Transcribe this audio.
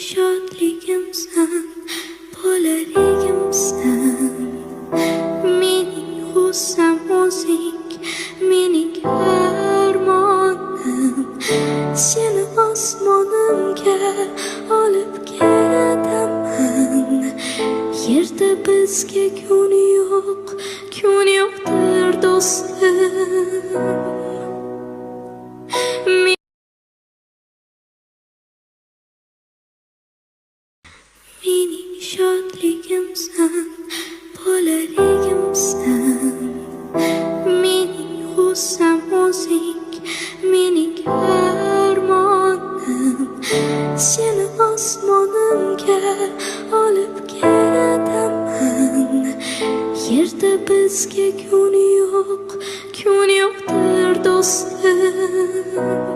shodligimsan, bolaligimsan. Mening g'ussam o'zing, mening armonim. Seni osmonimga olib keladaman. Yerda bizga kun yo'qdir do'stim. Mening shodligimsan, bolaligimsan. Mening g'ussam o'zing, mening armonim. Seni osmonimga olib keladaman. Yerda bizga kun yo'qdir do'stim.